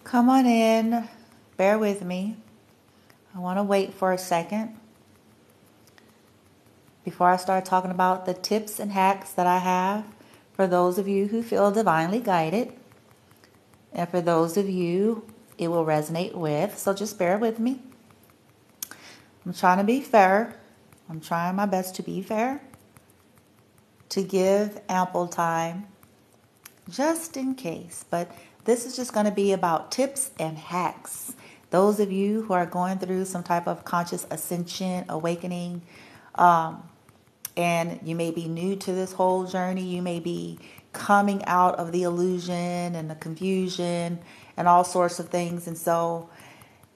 Come on in. Bear with me. I want to wait for a second before I start talking about the tips and hacks that I have for those of you who feel divinely guided. And for those of you it will resonate with. So just bear with me. I'm trying to be fair. I'm trying my best to be fair, to give ample time just in case. But this is just going to be about tips and hacks. Those of you who are going through some type of conscious ascension, awakening, and you may be new to this whole journey. You may be coming out of the illusion and the confusion and all sorts of things. And so,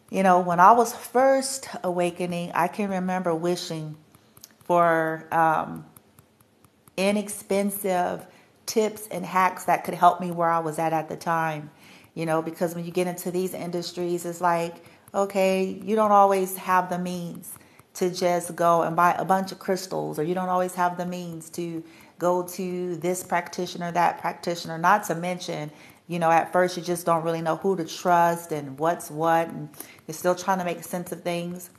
when I was first awakening, I can remember wishing for inexpensive tips and hacks that could help me where I was at the time. Because when you get into these industries, it's like, okay, you don't always have the means to just go and buy a bunch of crystals, or you don't always have the means to go to this practitioner, that practitioner, not to mention, at first you just don't really know who to trust and what's what, and you're still trying to make sense of things.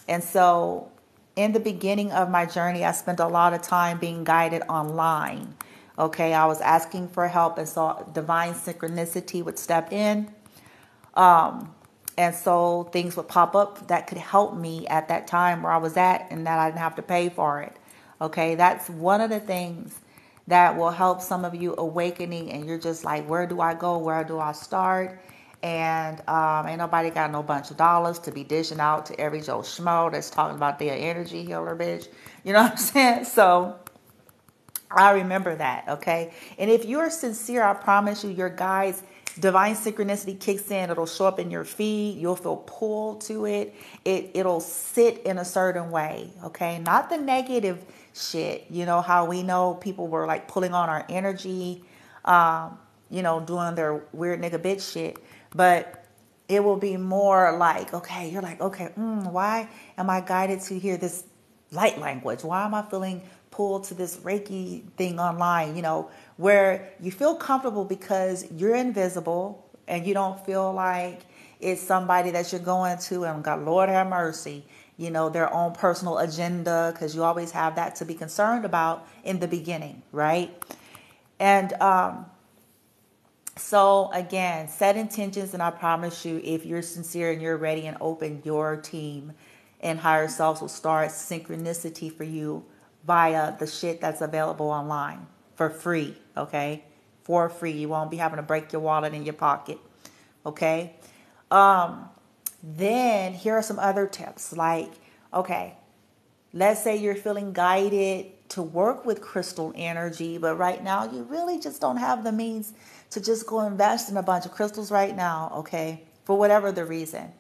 And so in the beginning of my journey, I spent a lot of time being guided online. Okay, I was asking for help, and so divine synchronicity would step in. And so things would pop up that could help me at that time where I was at, and that I didn't have to pay for it. Okay, that's one of the things that will help some of you awakening, and you're just like, where do I go? Where do I start? And ain't nobody got no bunch of dollars to be dishing out to every Joe Schmo that's talking about their energy healer, bitch. You know what I'm saying? So I remember that, okay? And if you're sincere, I promise you, your guides, divine synchronicity kicks in. It'll show up in your feed. You'll feel pulled to it. It'll sit in a certain way, okay? Not the negative shit. How we know people were like pulling on our energy, doing their weird nigga bitch shit. But it will be more like, okay, you're like, okay, why am I guided to hear this light language? Why am I feeling pulled to this Reiki thing online, where you feel comfortable because you're invisible and you don't feel like it's somebody that you're going to, and God, Lord have mercy, their own personal agenda, because you always have that to be concerned about in the beginning, right? And so again, set intentions, and I promise you, if you're sincere and you're ready and open, your team and higher selves will start synchronicity for you via the shit that's available online for free, okay? For free. You won't be having to break your wallet in your pocket, okay? Then here are some other tips. Like, okay, let's say you're feeling guided to work with crystal energy, but right now you really just don't have the means to just go invest in a bunch of crystals right now, okay? For whatever the reason.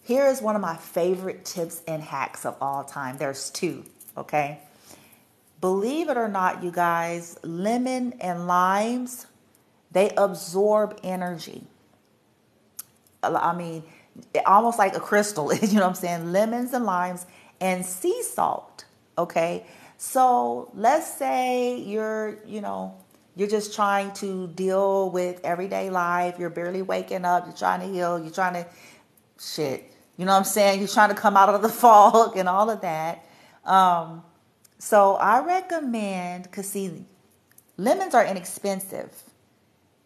Here is one of my favorite tips and hacks of all time. There's two, okay? Believe it or not, you guys, lemon and limes, they absorb energy. I mean, almost like a crystal, you know what I'm saying? Lemons and limes and sea salt, okay? So let's say you're just trying to deal with everyday life. You're barely waking up. You're trying to heal. You're trying to you know what I'm saying? You're trying to come out of the fog and all of that. So I recommend, because see, lemons are inexpensive,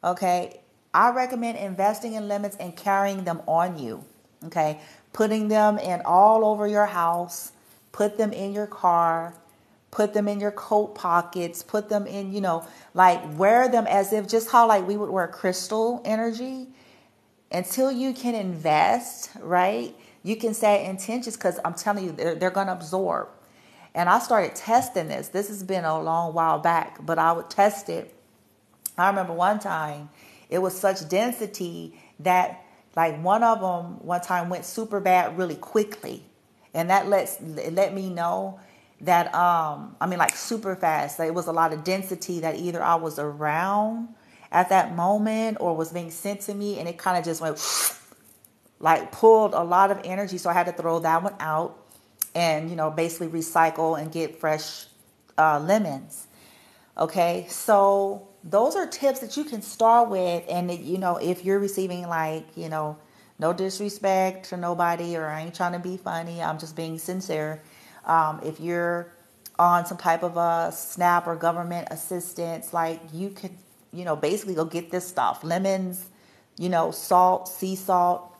okay? I recommend investing in lemons and carrying them on you, okay? Putting them in all over your house, put them in your car, put them in your coat pockets, put them in, like wear them as if just how like we would wear crystal energy until you can invest, right? You can set intentions, because I'm telling you, they're going to absorb. And I started testing this. This has been a long while back, but I would test it. I remember one time it was such density that like one of them one time went super bad really quickly. And that let me know that, like super fast. Like it was a lot of density that either I was around at that moment or was being sent to me. And it kind of just went like pulled a lot of energy. So I had to throw that one out. And, basically recycle and get fresh lemons. Okay, so those are tips that you can start with. And, you know, if you're receiving like, you know, no disrespect to nobody, or I ain't trying to be funny, I'm just being sincere. If you're on some type of a SNAP or government assistance, like you could, you know, basically go get this stuff. Lemons, you know, salt, sea salt.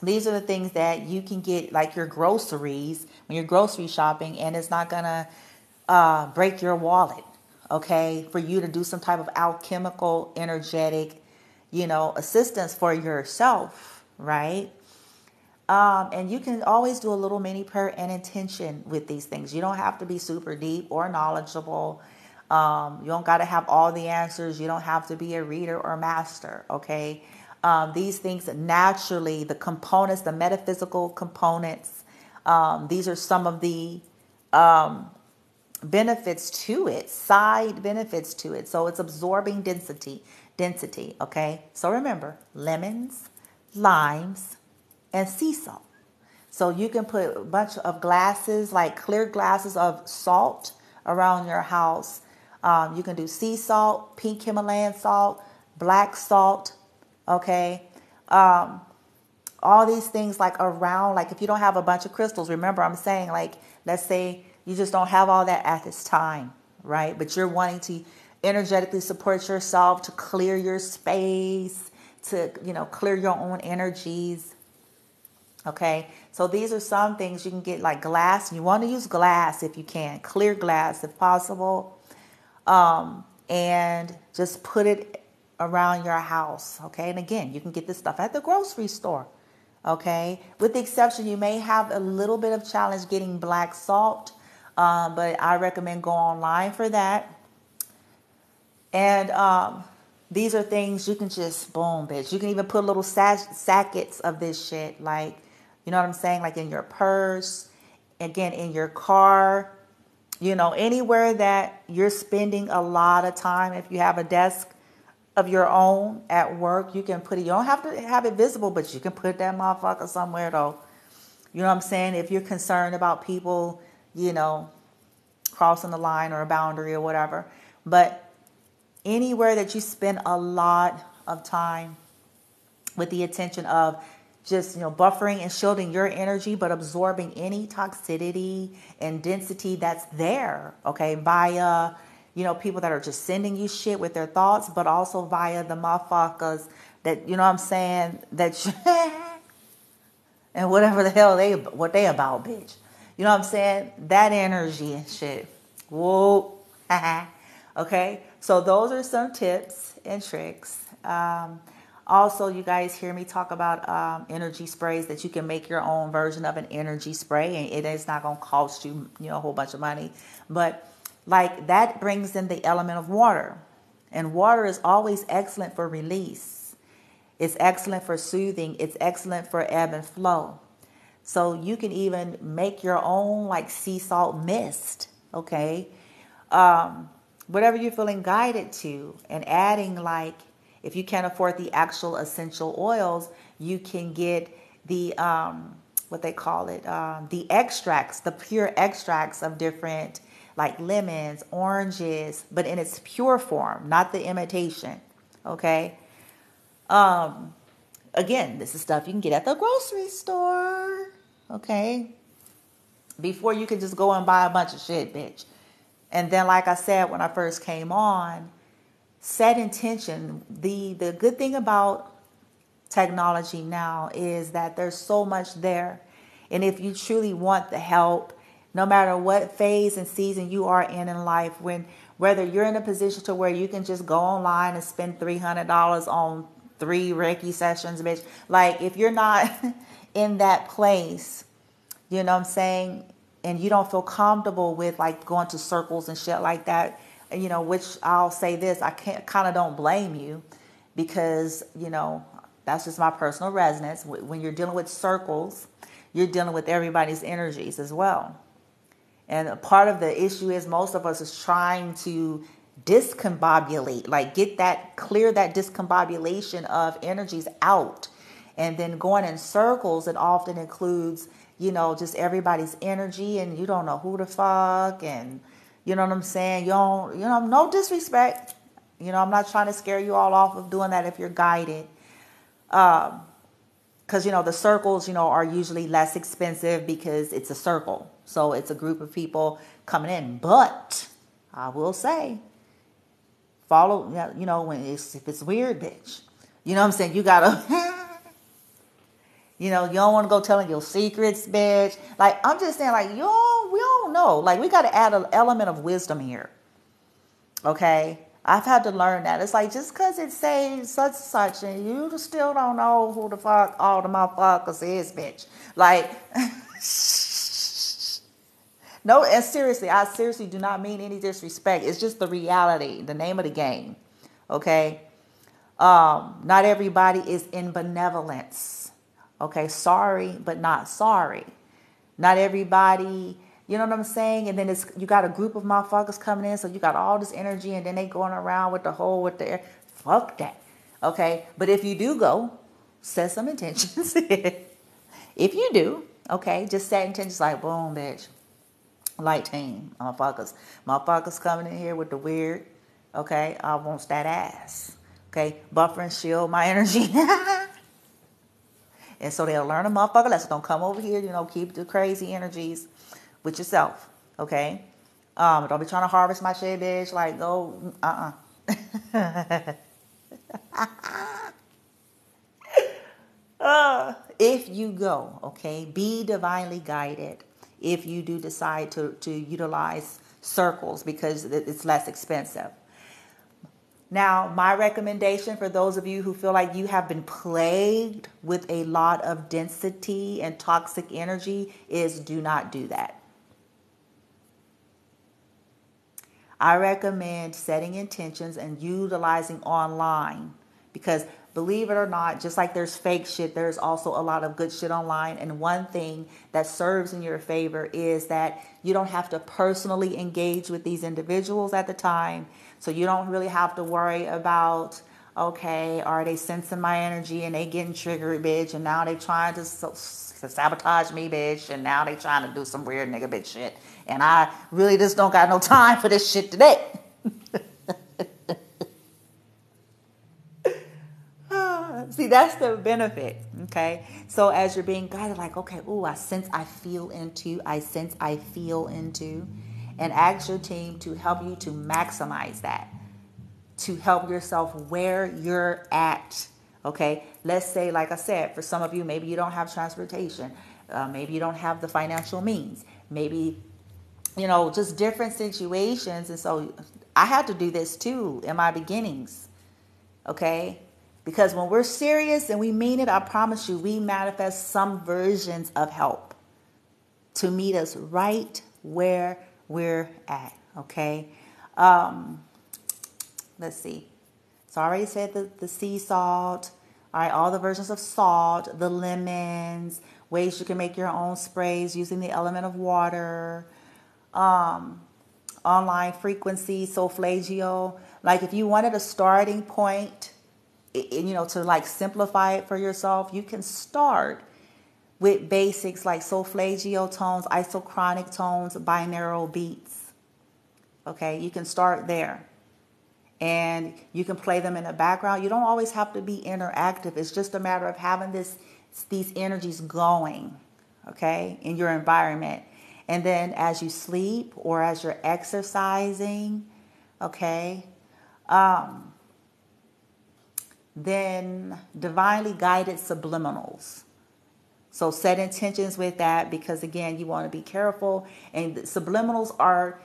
These are the things that you can get, like your groceries, when you're grocery shopping, and it's not going to break your wallet, okay, for you to do some type of alchemical, energetic, you know, assistance for yourself, right? And you can always do a little mini prayer and intention with these things. You don't have to be super deep or knowledgeable. You don't got to have all the answers. You don't have to be a reader or master, okay? These things naturally, the components, the metaphysical components, these are some of the benefits to it, side benefits to it. So it's absorbing density, okay? So remember, lemons, limes, and sea salt. So you can put a bunch of glasses, like clear glasses of salt around your house. You can do sea salt, pink Himalayan salt, black salt, okay? All these things like around, like if you don't have a bunch of crystals, remember I'm saying, like, let's say you just don't have all that at this time, right? But you're wanting to energetically support yourself, to clear your space, to, you know, clear your own energies. Okay, so these are some things you can get, like glass. You want to use glass if you can, clear glass if possible, and just put it around your house. Okay, and again, you can get this stuff at the grocery store. Okay, with the exception, you may have a little bit of challenge getting black salt, but I recommend go online for that. And these are things you can just boom, bitch. You can even put little sackets of this shit, like, you know what I'm saying? Like in your purse, again, in your car, you know, anywhere that you're spending a lot of time. If you have a desk of your own at work, you can put it, you don't have to have it visible, but you can put that motherfucker somewhere though. You know what I'm saying? If you're concerned about people, you know, crossing the line or a boundary or whatever. But anywhere that you spend a lot of time with the intention of just, you know, buffering and shielding your energy, but absorbing any toxicity and density that's there, okay, via, you know, people that are just sending you shit with their thoughts, but also via the motherfuckers that, you know what I'm saying, that and whatever the hell what they about, bitch. You know what I'm saying? That energy and shit. Whoa. Okay, so those are some tips and tricks. Also, you guys hear me talk about energy sprays, that you can make your own version of an energy spray, and it is not going to cost you, you know, a whole bunch of money. But like that brings in the element of water, and water is always excellent for release. It's excellent for soothing. It's excellent for ebb and flow. So you can even make your own like sea salt mist, okay? Whatever you're feeling guided to, and adding, like, if you can't afford the actual essential oils, you can get the, what they call it, the extracts, the pure extracts of different, like lemons, oranges, but in its pure form, not the imitation, okay? Again, this is stuff you can get at the grocery store, okay? Before you can just go and buy a bunch of shit, bitch. And then, like I said, when I first came on, set intention. The good thing about technology now is that there's so much there. And if you truly want the help, no matter what phase and season you are in life, whether you're in a position to where you can just go online and spend $300 on 3 Reiki sessions, bitch. Like, if you're not in that place, you know what I'm saying, and you don't feel comfortable with like going to circles and shit like that, you know, which I'll say this, I kind of don't blame you, because, you know, that's just my personal resonance. When you're dealing with circles, you're dealing with everybody's energies as well. And a part of the issue is most of us is trying to discombobulate, like clear that discombobulation of energies out. And then going in circles, it often includes, you know, just everybody's energy, and you don't know who the fuck, and you know what I'm saying? You don't, you know, no disrespect. You know, I'm not trying to scare you all off of doing that if you're guided. Because, you know, the circles, you know, are usually less expensive because it's a circle. So it's a group of people coming in. But I will say, follow, you know, if it's weird, bitch. You know what I'm saying? You got to, you know, you don't want to go telling your secrets, bitch. Like, I'm just saying, like, we don't know. Like, we got to add an element of wisdom here. Okay? I've had to learn that. It's like, just because it says such and such, and you still don't know who the fuck all the motherfuckers is, bitch. Like, no, and seriously, I seriously do not mean any disrespect. It's just the reality, the name of the game. Okay? Not everybody is in benevolence. Okay? Sorry, but not sorry. Not everybody... You know what I'm saying? And then you got a group of motherfuckers coming in, so you got all this energy, and then they going around with the air. Fuck that. Okay? But if you do go, set some intentions. If you do, okay, just set intentions like, boom, bitch. Light team, motherfuckers. Motherfuckers coming in here with the weird, okay? I want that ass. Okay? Buffer and shield my energy. And so they'll learn a motherfucker lesson. Don't come over here, you know, keep the crazy energies with yourself, okay? Don't be trying to harvest my shit, bitch. Like, go, if you go, okay, be divinely guided. If you do decide to utilize circles because it's less expensive. Now, my recommendation for those of you who feel like you have been plagued with a lot of density and toxic energy is do not do that. I recommend setting intentions and utilizing online because believe it or not, just like there's fake shit, there's also a lot of good shit online. And one thing that serves in your favor is that you don't have to personally engage with these individuals at the time. So you don't really have to worry about, okay, are they sensing my energy and they getting triggered, bitch, and now they trying to sabotage me, bitch, and now they trying to do some weird nigga bitch shit. And I really just don't got no time for this shit today. See, that's the benefit, okay? So as you're being guided, like, okay, ooh, I sense I feel into, and ask your team to help you to maximize that, to help yourself where you're at, okay? Let's say, like I said, for some of you, maybe you don't have transportation. Maybe you don't have the financial means. Maybe, you know, just different situations. And so I had to do this too in my beginnings, okay? Because when we're serious and we mean it, I promise you, we manifest some versions of help to meet us right where we're at, okay? Let's see. So I already said the sea salt, all right, all the versions of salt, the lemons, ways you can make your own sprays using the element of water, online frequency, solfeggio. Like if you wanted a starting point, you know, to like simplify it for yourself, you can start with basics like solfeggio tones, isochronic tones, binaural beats. Okay, you can start there. And you can play them in the background. You don't always have to be interactive. It's just a matter of having these energies going, okay, in your environment. And then as you sleep or as you're exercising, okay, then divinely guided subliminals. So set intentions with that because, again, you want to be careful. And subliminals are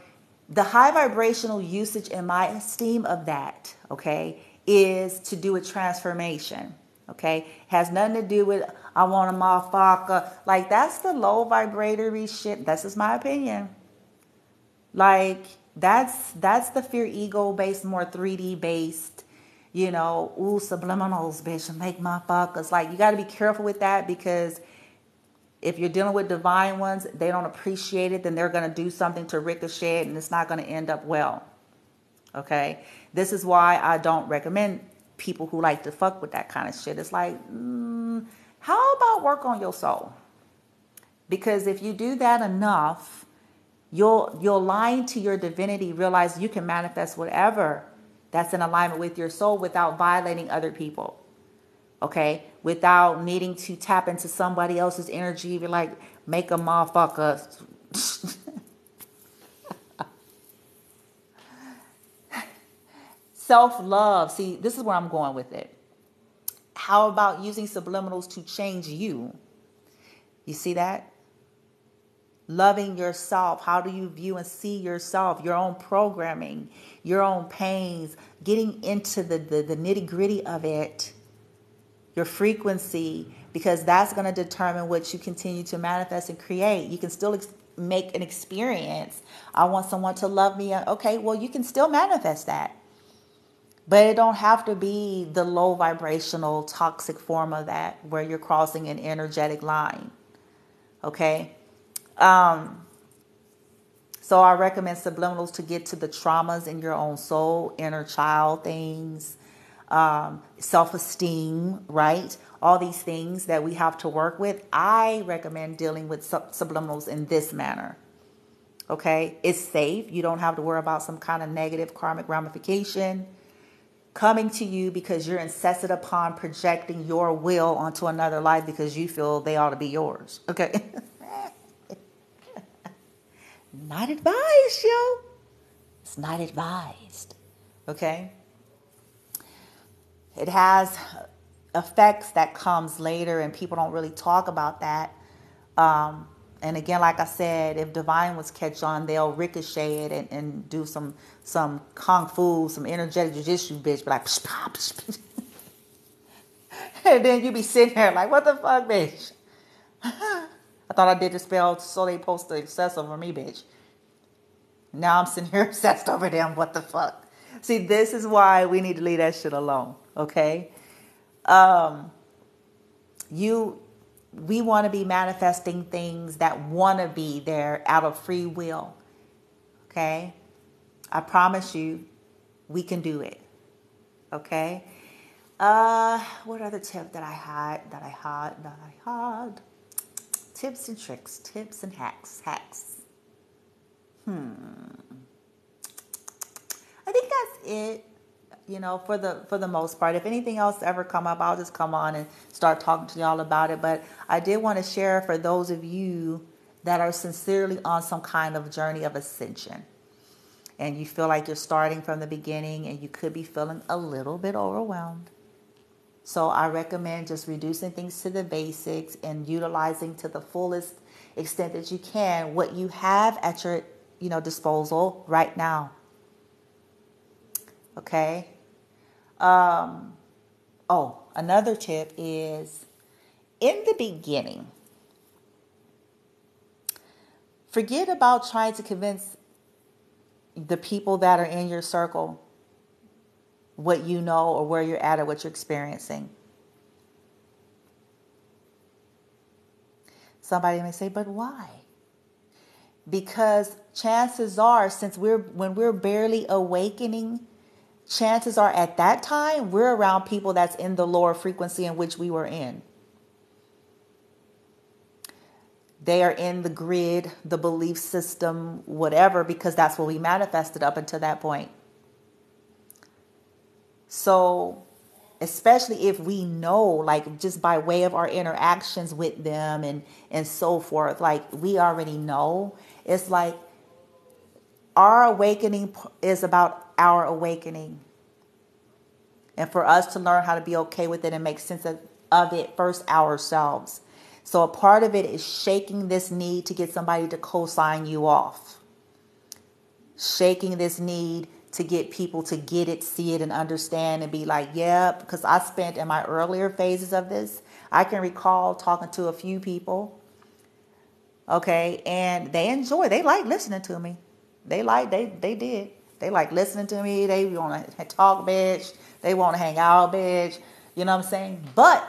the high vibrational usage, in my esteem of that, okay, is to do with transformation, okay? Has nothing to do with, I want a motherfucker. Like, that's the low vibratory shit. That's just my opinion. Like, that's the fear ego based, more 3D based, you know, ooh, subliminals, bitch, and make motherfuckers. Like, you got to be careful with that because if you're dealing with divine ones, they don't appreciate it, then they're going to do something to ricochet and it's not going to end up well. Okay? This is why I don't recommend people who like to fuck with that kind of shit. It's like, how about work on your soul? Because if you do that enough, you'll lie to your divinity, realize you can manifest whatever that's in alignment with your soul without violating other people. Okay? Without needing to tap into somebody else's energy, be like, make a motherfucker. Self-love. See, this is where I'm going with it. How about using subliminals to change you? You see that? Loving yourself. How do you view and see yourself? Your own programming, your own pains, getting into the nitty-gritty of it, your frequency, because that's going to determine what you continue to manifest and create. You can still make an experience. I want someone to love me. Okay, well, you can still manifest that. But it don't have to be the low vibrational toxic form of that where you're crossing an energetic line. Okay? So I recommend subliminals to get to the traumas in your own soul, inner child things, self-esteem, right? All these things that we have to work with. I recommend dealing with subliminals in this manner. Okay? It's safe. You don't have to worry about some kind of negative karmic ramification coming to you because you're insistent upon projecting your will onto another life because you feel they ought to be yours. Okay? Not advised, yo. It's not advised. Okay? It has effects that comes later and people don't really talk about that. And again, like I said, if divine ones catch on, they'll ricochet it and do some kung fu, some energetic jiu-jitsu, bitch, be like, psh, psh, psh. And then you be sitting there like, what the fuck, bitch? I thought I did the spell so they supposed to obsess over me, bitch. Now I'm sitting here obsessed over them. What the fuck? See, this is why we need to leave that shit alone, okay? We want to be manifesting things that want to be there out of free will. Okay? I promise you, we can do it. Okay? What other tip that I had? Tips and tricks, tips and hacks. I think that's it. You know, for the most part. If anything else ever come up, I'll just come on and start talking to y'all about it. But I did want to share for those of you that are sincerely on some kind of journey of ascension. And you feel like you're starting from the beginning and you could be feeling a little bit overwhelmed. So I recommend just reducing things to the basics and utilizing to the fullest extent that you can what you have at your, disposal right now. Okay? Another tip is, in the beginning, forget about trying to convince the people that are in your circle what you know or where you're at or what you're experiencing. Somebody may say, but why? Because chances are, when we're barely awakening, chances are at that time, we're around people that's in the lower frequency in which we were in. They are in the grid, the belief system, whatever, because that's what we manifested up until that point. So, especially if we know, like just by way of our interactions with them and so forth, like we already know, it's like our awakening is about our awakening. And for us to learn how to be okay with it and make sense of it first ourselves. So a part of it is shaking this need to get somebody to co-sign you off. Shaking this need to get people to get it, see it, and understand and be like, yeah, because I spent in my earlier phases of this, I can recall talking to a few people, okay, and they like listening to me. They did. They like listening to me. They want to talk, bitch. They want to hang out, bitch. You know what I'm saying? But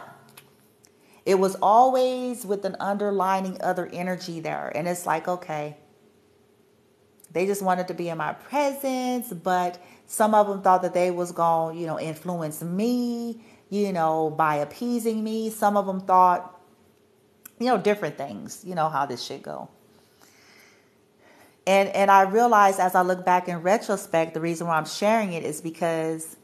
it was always with an underlining other energy there. And it's like, okay, they just wanted to be in my presence, but some of them thought that they was going to, influence me, by appeasing me. Some of them thought, different things. You know how this shit go. And I realized as I look back in retrospect, the reason why I'm sharing it is because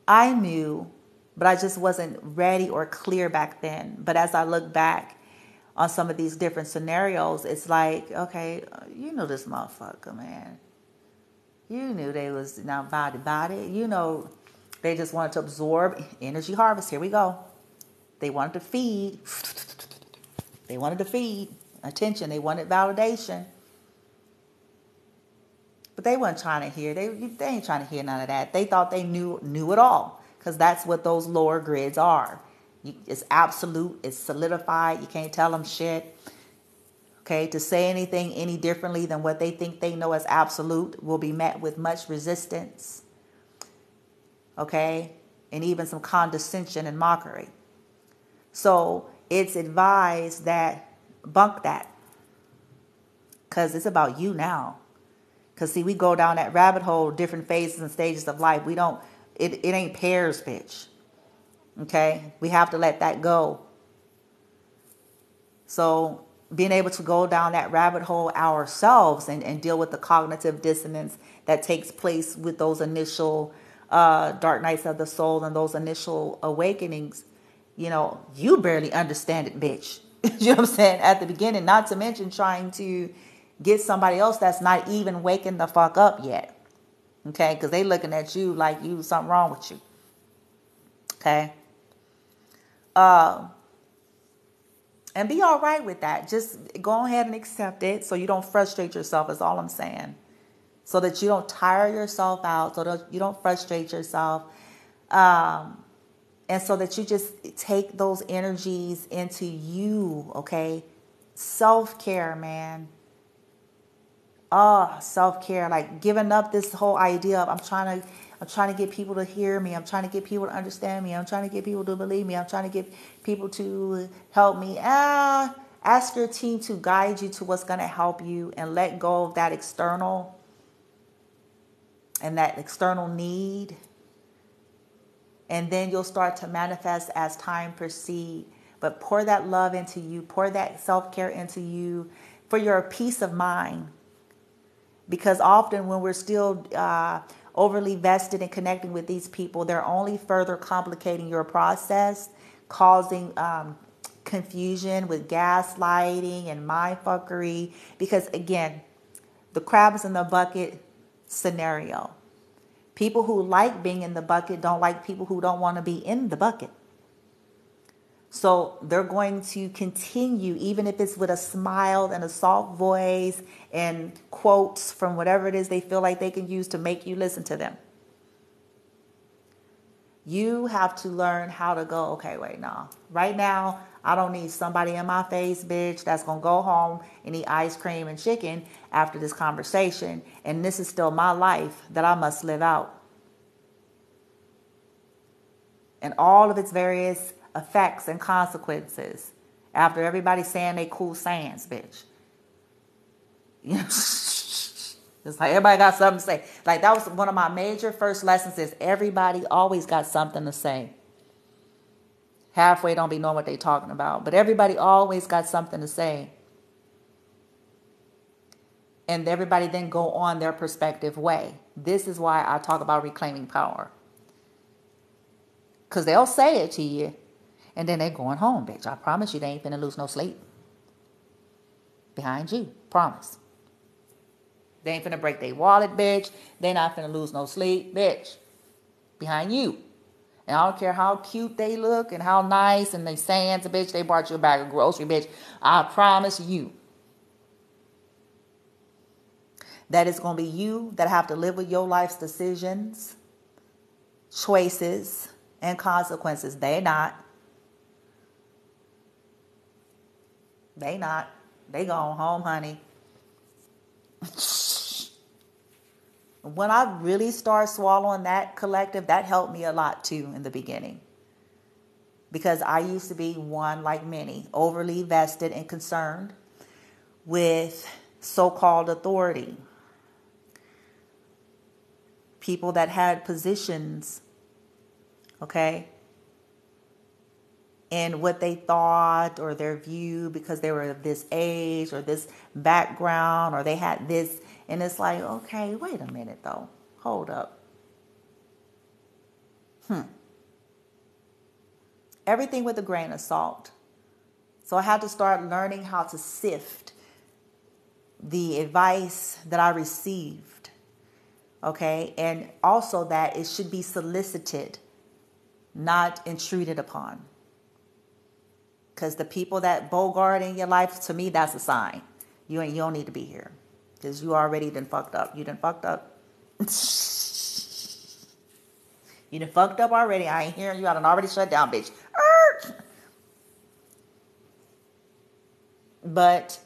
I knew, but I just wasn't ready or clear back then. But as I look back on some of these different scenarios, it's like, okay, you know this motherfucker, man. You knew they was not about it. You know, they just wanted to absorb energy harvest. Here we go. They wanted to feed. They wanted to feed attention. They wanted validation. But they weren't trying to hear. They ain't trying to hear none of that. They thought they knew it all, because that's what those lower grids are. It's absolute. It's solidified. You can't tell them shit. Okay, to say anything any differently than what they think they know as absolute will be met with much resistance. Okay, and even some condescension and mockery. So it's advised that bunk that, because it's about you now. Because, see, we go down that rabbit hole, different phases and stages of life. We don't, it ain't pairs, bitch. Okay? We have to let that go. So being able to go down that rabbit hole ourselves and deal with the cognitive dissonance that takes place with those initial dark nights of the soul and those initial awakenings, you know, you barely understand it, bitch. You know what I'm saying? At the beginning, not to mention trying to get somebody else that's not even waking the fuck up yet. Okay? Because they looking at you like you something wrong with you. Okay? And be all right with that. Just go ahead and accept it so you don't frustrate yourself, is all I'm saying. So that you don't tire yourself out, so that you don't frustrate yourself. And so that you just take those energies into you, okay? Self-care, man. Self-care, like giving up this whole idea of I'm trying to get people to hear me. I'm trying to get people to understand me. I'm trying to get people to believe me. I'm trying to get people to help me. Ask your team to guide you to what's going to help you, and let go of that external need. And then you'll start to manifest as time proceeds. But pour that love into you. Pour that self-care into you for your peace of mind. Because often when we're still overly vested in connecting with these people, they're only further complicating your process, causing confusion with gaslighting and mindfuckery. Because again, the crabs in the bucket scenario. People who like being in the bucket don't like people who don't want to be in the bucket. So they're going to continue, even if it's with a smile and a soft voice and quotes from whatever it is they feel like they can use to make you listen to them. You have to learn how to go, okay, wait, no. Right now, I don't need somebody in my face, bitch, that's going to go home and eat ice cream and chicken after this conversation. And this is still my life that I must live out. And all of its various effects and consequences after everybody saying they cool sayings, bitch. You know, it's like everybody got something to say. Like that was one of my major first lessons, is everybody always got something to say. Halfway don't be knowing what they talking about, but everybody always got something to say. And everybody then go on their perspective way. This is why I talk about reclaiming power. Because they'll say it to you, and then they going home, bitch. I promise you they ain't finna lose no sleep. Behind you. Promise. They ain't finna break their wallet, bitch. They not finna lose no sleep, bitch. Behind you. And I don't care how cute they look and how nice and they saying, bitch, they brought you a bag of grocery, bitch. I promise you that it's going to be you that have to live with your life's decisions, choices, and consequences. They not. They not. They going home, honey. When I really start swallowing that collective, that helped me a lot too in the beginning. Because I used to be one, like many, overly vested and concerned with so-called authority. People that had positions, okay? in what they thought or their view because they were of this age or this background or they had this. And it's like, okay, wait a minute though. Hold up. Everything with a grain of salt. So I had to start learning how to sift the advice that I received. Okay. And also that it should be solicited, not intruded upon. Because the people that bogart in your life, to me, that's a sign. You don't need to be here. Because you already done fucked up. You done fucked up. You done fucked up already. I ain't hearing you. I done already shut down, bitch. But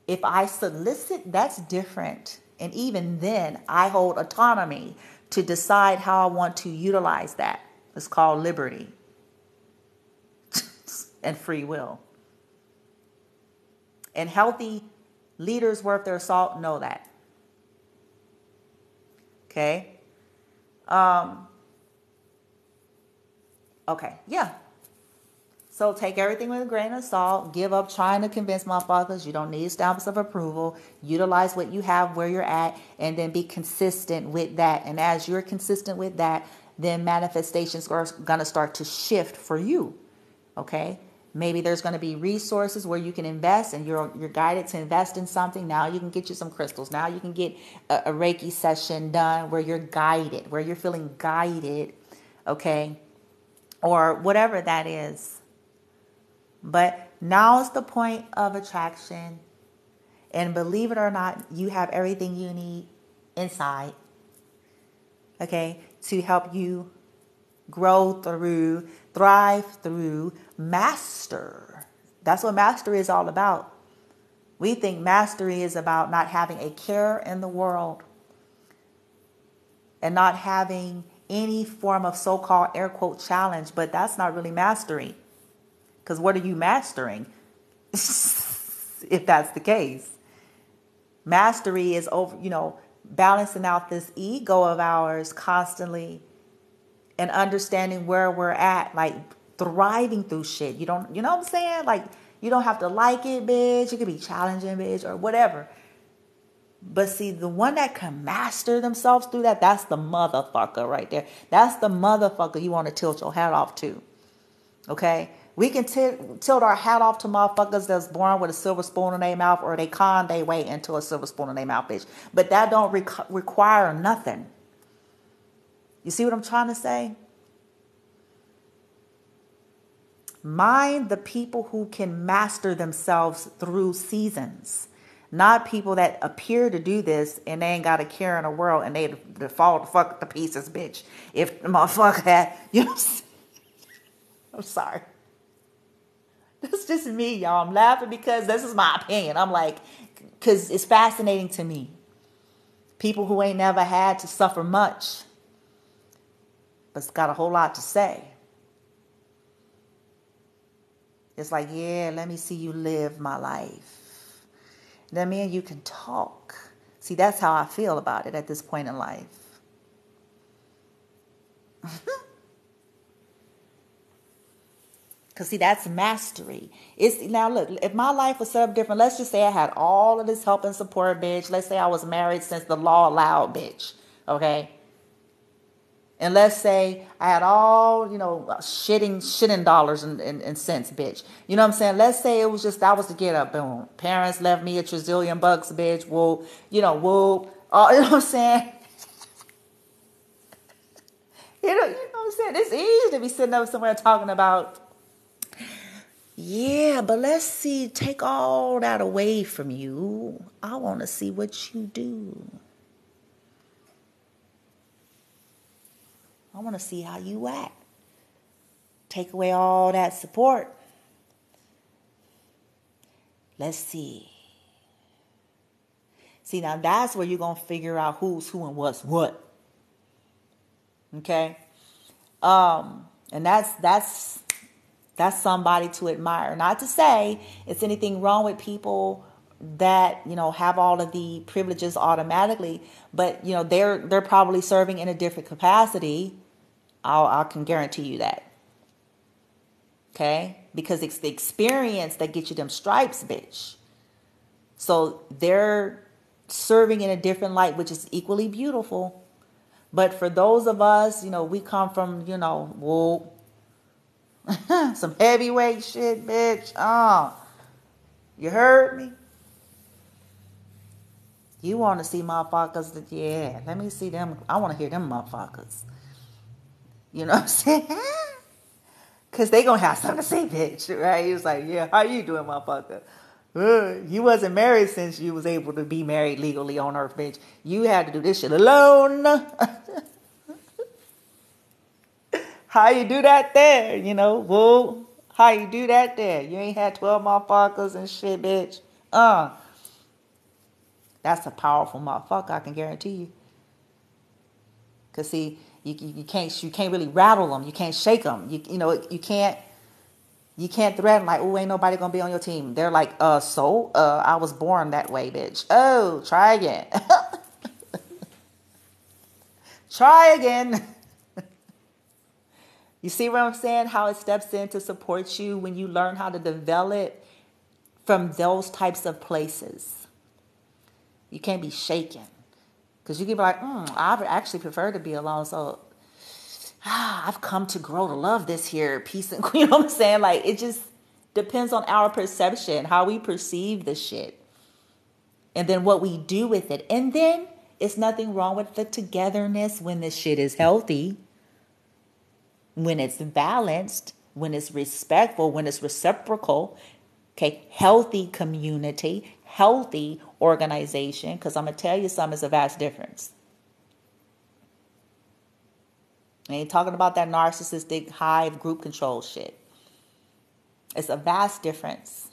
if I solicit, that's different. And even then, I hold autonomy to decide how I want to utilize that. It's called liberty and free will. And healthy leaders worth their salt know that. Okay? Okay, yeah. So take everything with a grain of salt. Give up trying to convince motherfuckers. You don't need stamps of approval. Utilize what you have where you're at and then be consistent with that. And as you're consistent with that, then manifestations are going to start to shift for you. Okay? Maybe there's going to be resources where you can invest and you're guided to invest in something. Now you can get you some crystals. Now you can get a Reiki session done where you're guided, where you're feeling guided. Okay? Or whatever that is. But now is the point of attraction. And believe it or not, you have everything you need inside. Okay? To help you grow through, thrive through, master. That's what mastery is all about. We think mastery is about not having a care in the world. And not having any form of so-called air quote challenge. But that's not really mastery. Because what are you mastering? If that's the case. Mastery is over, balancing out this ego of ours constantly and understanding where we're at, like thriving through shit. You know what I'm saying? Like, you don't have to like it, bitch. It could be challenging, bitch, or whatever. But see, the one that can master themselves through that, that's the motherfucker right there. That's the motherfucker you want to tilt your hat off to. Okay? We can tilt our hat off to motherfuckers that's born with a silver spoon in their mouth or they con their way into a silver spoon in their mouth, bitch. But that don't require nothing. You see what I'm trying to say? Mind the people who can master themselves through seasons. Not people that appear to do this and they ain't got a care in the world and they fall the fuck to pieces, bitch. If the motherfucker had, I'm sorry. That's just me, y'all. I'm laughing because this is my opinion. I'm like, because it's fascinating to me. People who ain't never had to suffer much, but's got a whole lot to say. It's like, yeah, let me see you live my life. Then me and you can talk. See, that's how I feel about it at this point in life. Because, see, that's mastery. Now, look, if my life was set up different, let's just say I had all of this help and support, bitch. Let's say I was married since the law allowed, bitch. Okay? And let's say I had all, shitting dollars and cents, bitch. You know what I'm saying? Let's say it was just, that was to get up. Boom. Parents left me a trillion bucks, bitch. Whoop. Whoop. Oh, you know what I'm saying? You know what I'm saying? It's easy to be sitting up somewhere talking about, yeah, but let's see, take all that away from you. I want to see what you do. I want to see how you act. Take away all that support. Let's see. See, now that's where you're going to figure out who's who and what's what. Okay? And that's somebody to admire. Not to say it's anything wrong with people that, have all of the privileges automatically, but, they're probably serving in a different capacity. I can guarantee you that. Okay? Because it's the experience that gets you them stripes, bitch. So they're serving in a different light, which is equally beautiful. But for those of us, we come from, whoa, some heavyweight shit, bitch. You heard me? You want to see motherfuckers that, yeah, let me see them. I want to hear them motherfuckers. You know what I'm saying? Because they going to have something to say, bitch, right? He was like, yeah, how you doing, motherfucker? You wasn't married since you was able to be married legally on earth, bitch. You had to do this shit alone. How you do that there, Whoa. How you do that there? You ain't had 12 motherfuckers and shit, bitch. That's a powerful motherfucker, I can guarantee you. Cause see, you can't really rattle them. You can't shake them. You can't threaten like, oh, ain't nobody gonna be on your team. They're like, I was born that way, bitch. Oh, try again. Try again. You see what I'm saying? How it steps in to support you when you learn how to develop from those types of places. You can't be shaken. Because you can be like, I actually prefer to be alone. So I've come to grow to love this here peace and you know what I'm saying? Like, it just depends on our perception, how we perceive the shit. And then what we do with it. And then it's nothing wrong with the togetherness when this shit is healthy. When it's balanced, when it's respectful, when it's reciprocal, okay, healthy community, healthy organization, because I'm going to tell you something, it's a vast difference. I ain't talking about that narcissistic hive group control shit. It's a vast difference.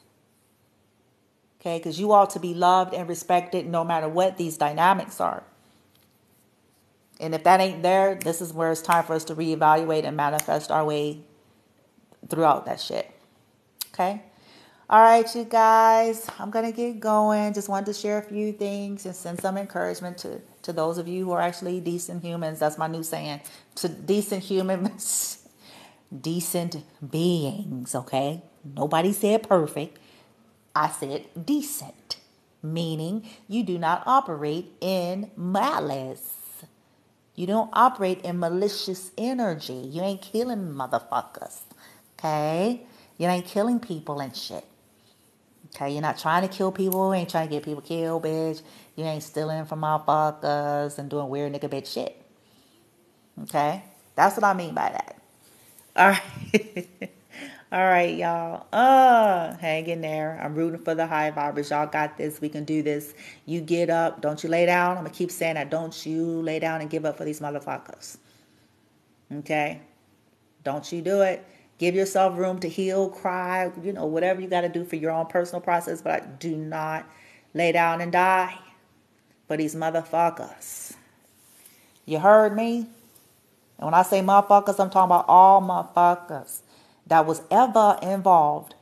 Okay, because you ought to be loved and respected no matter what these dynamics are. And if that ain't there, this is where it's time for us to reevaluate and manifest our way throughout that shit. Okay? All right, you guys. I'm going to get going. Just wanted to share a few things and send some encouragement to those of you who are actually decent humans. That's my new saying. To decent humans. Decent beings, okay? Nobody said perfect. I said decent. Meaning you do not operate in malice. You don't operate in malicious energy. You ain't killing motherfuckers. Okay? You ain't killing people and shit. Okay? You're not trying to kill people. You ain't trying to get people killed, bitch. You ain't stealing from motherfuckers and doing weird nigga bitch shit. Okay? That's what I mean by that. All right. All right, y'all. Hang in there. I'm rooting for the high vibers. Y'all got this. We can do this. You get up. Don't you lay down. I'm going to keep saying that. Don't you lay down and give up for these motherfuckers. Okay? Don't you do it. Give yourself room to heal, cry, whatever you got to do for your own personal process. But do not lay down and die for these motherfuckers. You heard me? And when I say motherfuckers, I'm talking about all motherfuckers that was ever involved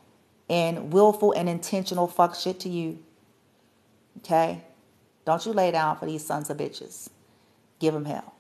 in willful and intentional fuck shit to you. Okay? Don't you lay down for these sons of bitches. Give them hell.